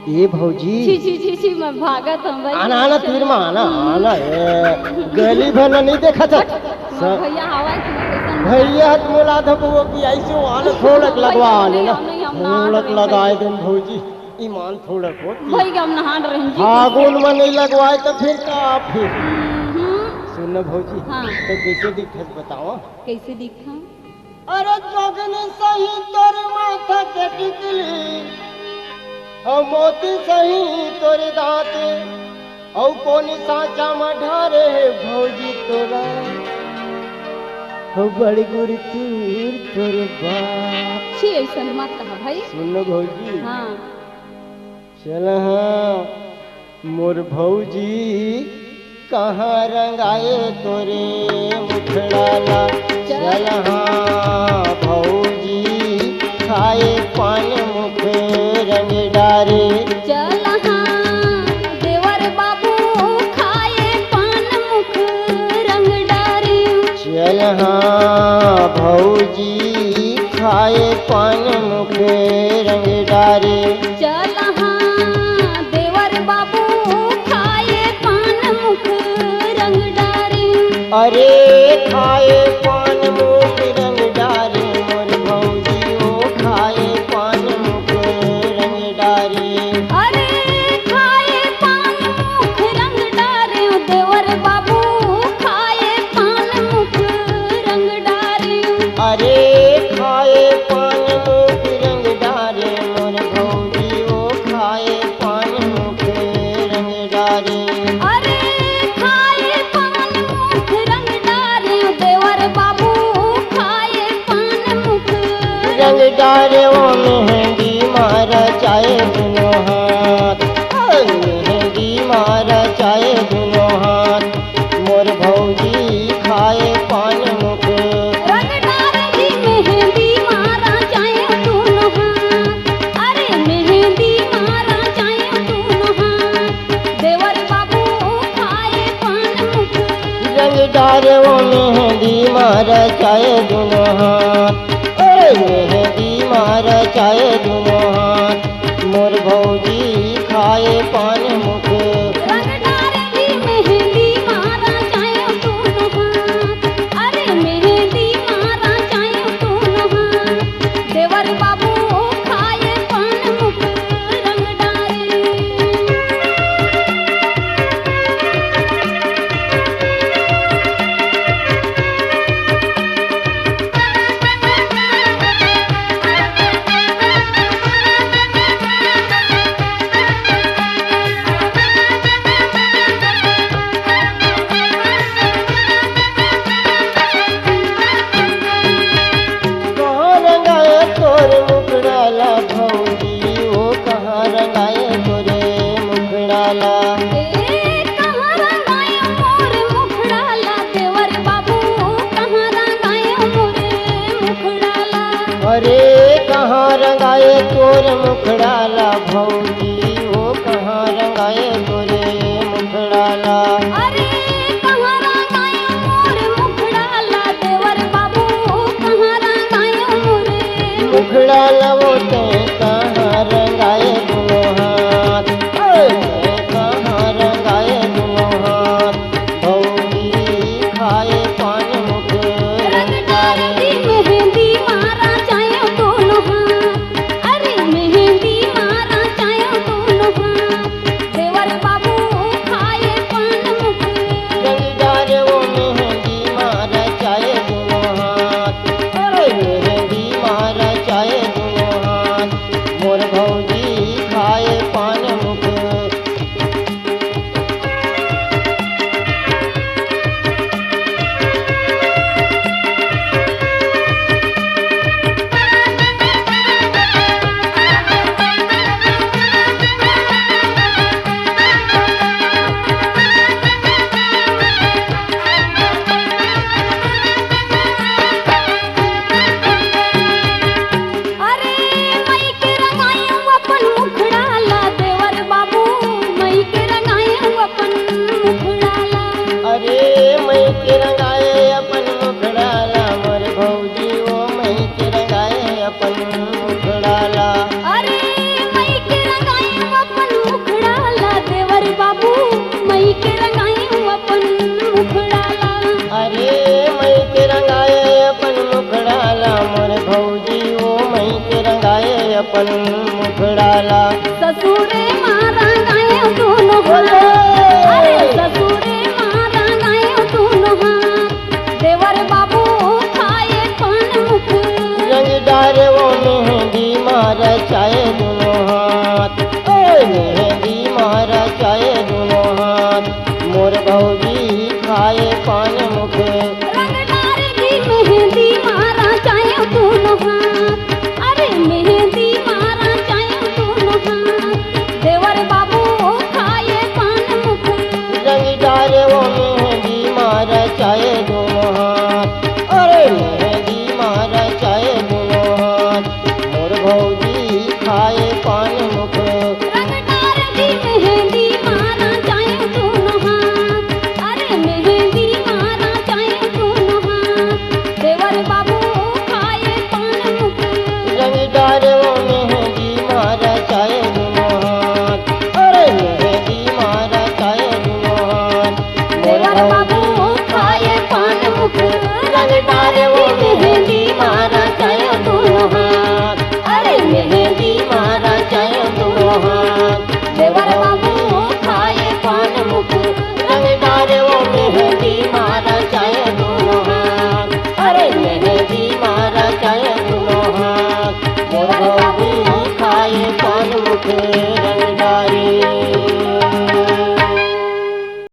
ये भौजी छी छी छी छी मैं भागत हम भाई। आना आना तीर में आना आना गली भर नहीं देखा था भैया हवा की कैसन भैया हाथ मोला था वो कि ऐसे आना थोड़क लगवा आने ना थोड़क लगाए दिन भौजी ईमान थोड़क हो भाई हम नहा रहे हैं जी। फागुन में नहीं लगवाए तो फिर का फिर सुन भौजी हाँ। तो कैसे दिखत बताओ कैसे दिखा? अरे जोगनी सही तोर माथा के टिकली और मोती सही तोरे दांत और कोनी सांचा मढ़ारे भौजी तोरा हो बड़ी गुरी तूर तोरे बाप। छी ऐसा मत कहा भाई। सुन भौजी हाँ चल हाँ मोर भौजी कहाँ रंगाए तोरे मुखड़ाला चल हाँ भौजी खाए पान मुख रंग डारे चल हाँ देवर बाबू खाए पान मुख रंग डारे। चल हाँ भौजी खाए पान मुख रंग डारे। चल हाँ देवर बाबू खाए पान मुख रंग डारे। अरे खाए पान मुख रंग डारे मोर भौजी ओ खाए पान मुख रंग डारे। अरे खाए पान मुख रंग डारे देवर बाबू खाए पान मुख रंग डारे। अरे खाए पान मुख रंग डारे मोर भौजी ओ खाए पान मुख रंग डारे। अरे खाए पान मुख रंग डारे देवर बाबू खाए पान मुख रंग डारे ओ मेहंदी मारा चाहे दोनों हाथ मेहंदी मारा चाहे दोनों हाथ मोर भौजी खाए पान मुख रंग डारे जी मेहंदी मारा चाहे दोनों हाथ। अरे मेहंदी मारा चाहे दोनों हाथ देवर बाबू खाए पान मुख रंग डारे ओ मेहंदी मारा चाहे दोनों हाथ मेहंदी मारा चाहे दोनों हाथ मोर भौजी खाए पान मुख। रंग डारे जी मेहंदी मारा चाहे दोनों हाथ। अरे मेहंदी मारा चाहे दोनों हाथ देवर बाबू खाए पान मुख रंग डारे। कहाँ रंगाए तोर मुखड़ाला भौजी ओ कहाँ रंगाए तोरे मुखड़ाला। ए कहाँ रंगायो मोर मुखड़ाला देवर बाबू कहाँ रंगायो मोर मुखड़ाला। अरे कहाँ रंगाए तोर मुखड़ाला भौजी ओ कहाँ रंगाए तोरे मुखड़ाला। अरे कहाँ रंगायो मोर मुखड़ाला देवर बाबू कहाँ रंगायो मोर मुखड़ाला वो ते कहाँ रंगाए दोनों हाथ कहाँ रंगाए दोनों हाथ भौजी खाए पान मुख रंग डारे जी मेहंदी मारा चाहे दोनों हाथ। अरे मेहंदी ससुरे मारा गायो दोनों हाथ अरे ससुरे मारा गायो दोनों हाथ देवर बाबू खाए पान मुख रंगदार वो मेहंदी मारा चाहे दोनों हाथ मेहंदी मारा चाहे दोनों हाथ मोर भौजी खाए पान मुख रंगदार की मेहंदी मारा चाहे दोनों हाथ अरे मेहंदी मारा चाहे दोनों हाथ देवर बाबू